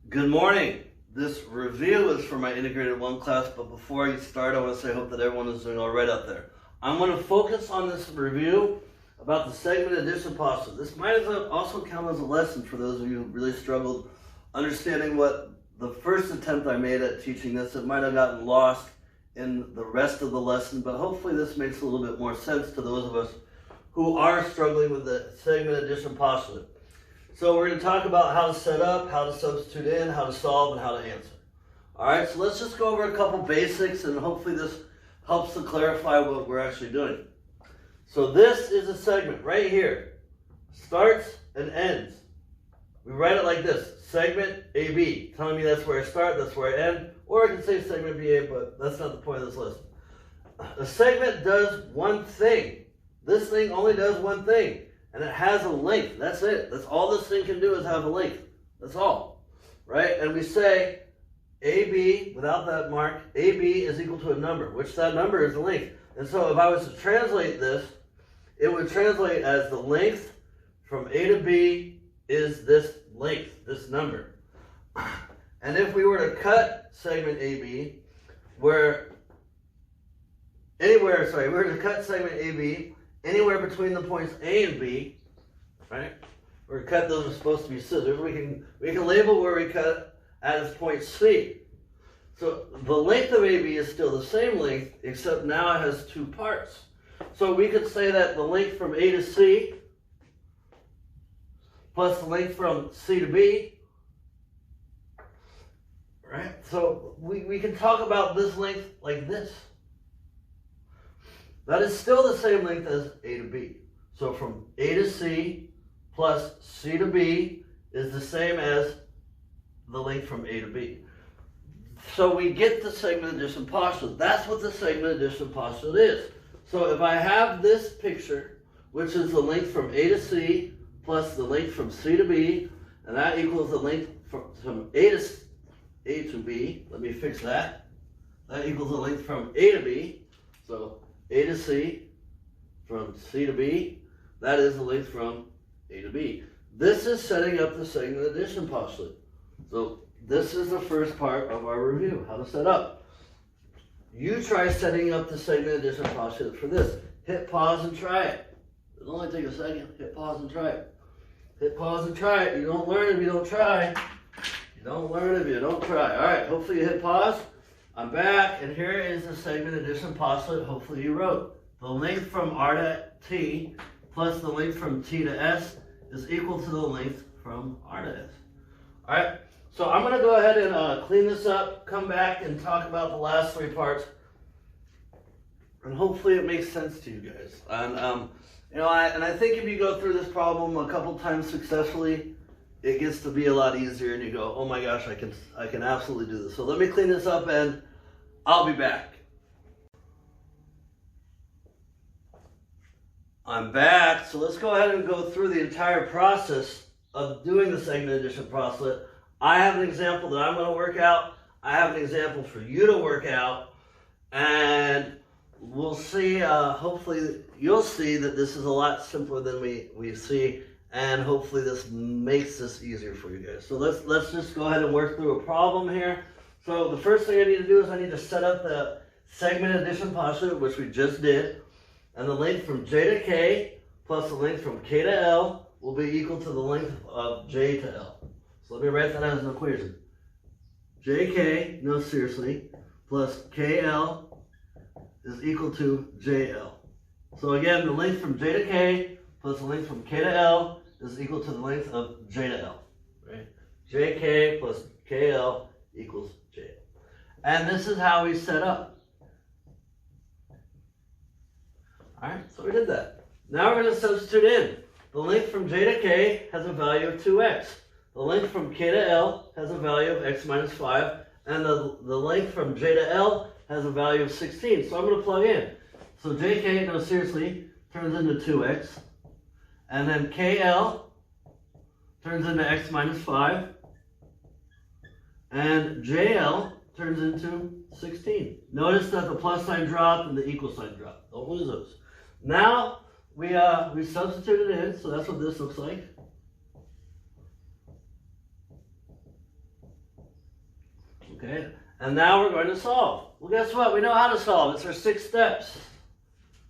Good morning. This review is for my Integrated 1 class, but before I start, I want to say I hope that everyone is doing all right out there. I'm going to focus on this review about the segment addition postulate. This might also count as a lesson for those of you who really struggled understanding what the first attempt I made at teaching this. It might have gotten lost in the rest of the lesson, but hopefully this makes a little bit more sense to those of us who are struggling with the segment addition postulate. So we're going to talk about how to set up, how to substitute in, how to solve, and how to answer. All right, so let's just go over a couple basics, and hopefully this helps to clarify what we're actually doing. So this is a segment right here. Starts and ends. We write it like this, segment AB, telling me that's where I start, that's where I end, or I can say segment BA, but that's not the point of this lesson. A segment does one thing. This thing only does one thing. And it has a length. That's it. That's all this thing can do is have a length. That's all. Right? And we say AB, without that mark, AB is equal to a number, which that number is the length. And so if I was to translate this, it would translate as the length from A to B is this length, this number. And if we were to cut segment AB, we were to cut segment AB anywhere between the points A and B, right? We're going to cut those are supposed to be scissors. We can label where we cut as point C. So the length of AB is still the same length, except now it has two parts. So we could say that the length from A to C plus the length from C to B, right? So we can talk about this length like this. That is still the same length as A to B. So from A to C plus C to B is the same as the length from A to B. So we get the segment addition postulate. That's what the segment addition postulate is. So if I have this picture, which is the length from A to C plus the length from C to B, and that equals the length from A to B. Let me fix that. That equals the length from A to B. So A to C, from C to B, that is the length from A to B. This is setting up the segment addition postulate. So this is the first part of our review, how to set up. You try setting up the segment addition postulate for this. Hit pause and try it. It'll only take a second. Hit pause and try it. Hit pause and try it. You don't learn if you don't try. You don't learn if you don't try. All right, hopefully you hit pause. I'm back, and here is the segment addition postulate hopefully you wrote. The length from R to T plus the length from T to S is equal to the length from R to S. All right, so I'm going to go ahead and clean this up, come back and talk about the last three parts, and hopefully it makes sense to you guys. And I think if you go through this problem a couple times successfully, it gets to be a lot easier, and you go, oh my gosh, I can absolutely do this. So let me clean this up, and I'll be back. I'm back, so let's go ahead and go through the entire process of doing the segment addition postulate. I have an example that I'm going to work out. I have an example for you to work out, and we'll see, hopefully you'll see that this is a lot simpler than we see, and hopefully this makes this easier for you guys. So let's just go ahead and work through a problem here. So the first thing I need to do is I need to set up the segment addition postulate, which we just did. And the length from J to K plus the length from K to L will be equal to the length of J to L. So let me write that as an equation. JK, no seriously, plus KL is equal to JL. So again, the length from J to K plus the length from K to L is equal to the length of J to L. Right? JK plus KL equals JL. And this is how we set up. Alright, so we did that. Now we're going to substitute in. The length from J to K has a value of 2x. The length from K to L has a value of x minus 5. And the length from J to L has a value of 16. So I'm going to plug in. So JK, no seriously, turns into 2x. And then KL turns into x minus 5. And JL turns into 16. Notice that the plus sign dropped and the equal sign dropped. Don't lose those. Now we substituted it in, so that's what this looks like. Okay, and now we're going to solve. Well, guess what? We know how to solve. It's our 6 steps.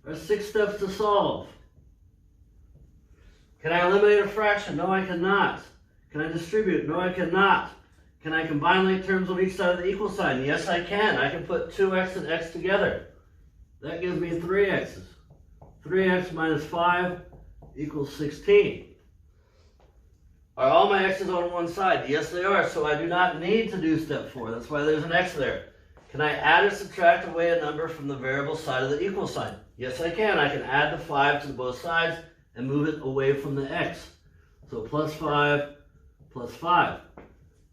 Our 6 steps to solve. Can I eliminate a fraction? No, I cannot. Can I distribute? No, I cannot. Can I combine like terms on each side of the equal sign? Yes, I can. I can put 2x and x together. That gives me 3x's. 3x minus 5 equals 16. Are all my x's on one side? Yes, they are. So I do not need to do step 4. That's why there's an x there. Can I add or subtract away a number from the variable side of the equal sign? Yes, I can. I can add the 5 to both sides and move it away from the x. So plus 5 plus 5.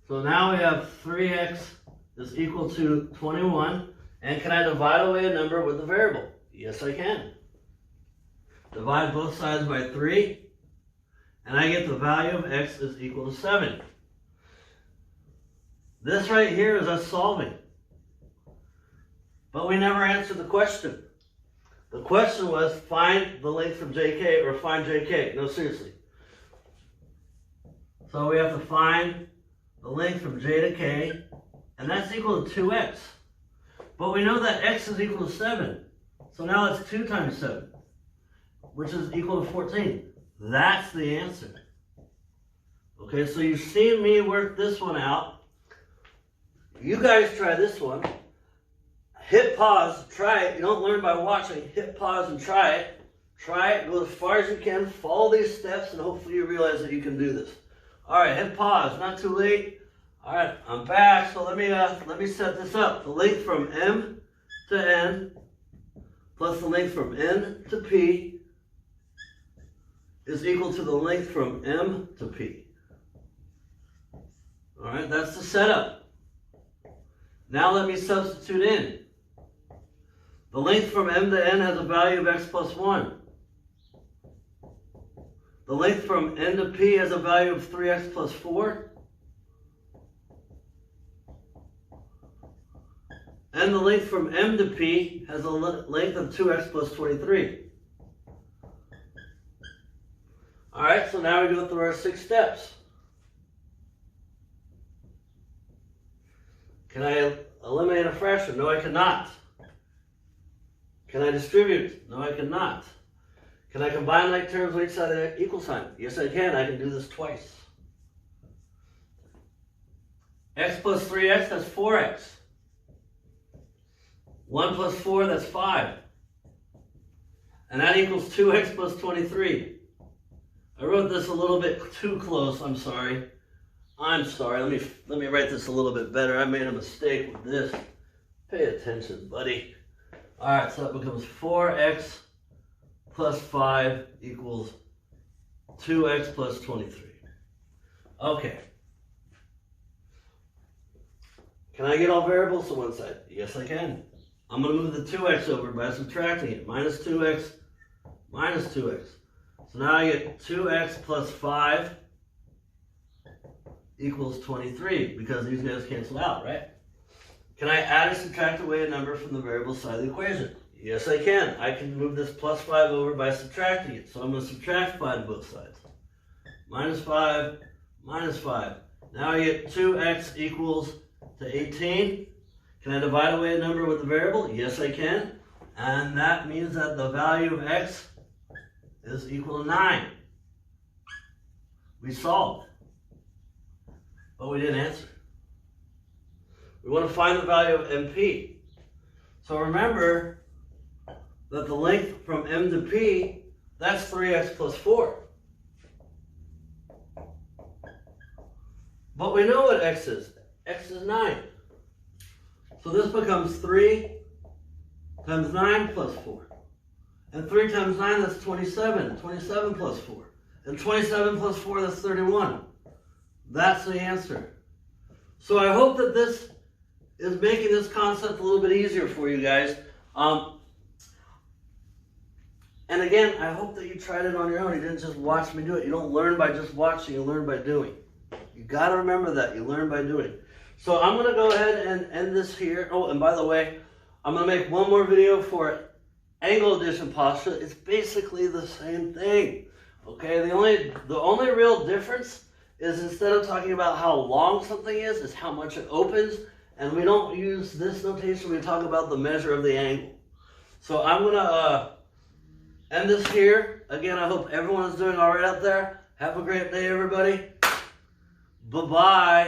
So now we have 3x is equal to 21. And can I divide away a number with the variable? Yes, I can. Divide both sides by 3. And I get the value of x is equal to 7. This right here is us solving. But we never answered the question. The question was find the length from JK or find JK. No, seriously. So we have to find the length from J to K, and that's equal to 2x. But we know that x is equal to 7. So now it's 2 times 7, which is equal to 14. That's the answer. Okay, so you've seen me work this one out. You guys try this one. Hit pause, try it. You don't learn by watching. Hit pause and try it. Try it, go as far as you can. Follow these steps, and hopefully you realize that you can do this. All right, hit pause. Not too late. All right, I'm back. So let me set this up. The length from M to N plus the length from N to P is equal to the length from M to P. All right, that's the setup. Now let me substitute in. The length from M to N has a value of x plus 1. The length from N to P has a value of 3x plus 4. And the length from M to P has a length of 2x plus 23. All right, so now we go through our 6 steps. Can I eliminate a fraction? No, I cannot. Can I distribute? No, I cannot. Can I combine like terms on each side of the equal sign? Yes, I can. I can do this twice. X plus 3x, that's 4x. 1 plus 4, that's 5. And that equals 2x plus 23. I wrote this a little bit too close, I'm sorry. I'm sorry, let me write this a little bit better. I made a mistake with this. Pay attention, buddy. All right, so that becomes 4x plus 5 equals 2x plus 23. Okay. Can I get all variables to one side? Yes, I can. I'm going to move the 2x over by subtracting it. Minus 2x minus 2x. So now I get 2x plus 5 equals 23 because these guys cancel out, right? Can I add or subtract away a number from the variable side of the equation? Yes, I can. I can move this plus 5 over by subtracting it. So I'm going to subtract 5 to both sides. Minus 5 minus 5. Now I get 2x equals to 18. Can I divide away a number with the variable? Yes, I can. And that means that the value of x is equal to 9. We solved. But we didn't answer. We want to find the value of MP. So remember that the length from M to P, that's 3x plus 4. But we know what x is. X is 9. So this becomes 3 times 9 plus 4. And 3 times 9, that's 27. 27 plus 4. And 27 plus 4, that's 31. That's the answer. So I hope that this is making this concept a little bit easier for you guys. And again, I hope that you tried it on your own. You didn't just watch me do it. You don't learn by just watching, you learn by doing. You got to remember that. You learn by doing. So I'm going to go ahead and end this here. Oh, and by the way, I'm going to make one more video for Angle Addition Postulate. It's basically the same thing. Okay, the only real difference is instead of talking about how long something is how much it opens And we don't use this notation, we talk about the measure of the angle. So I'm going to end this here. Again, I hope everyone is doing all right out there. Have a great day, everybody. Bye-bye.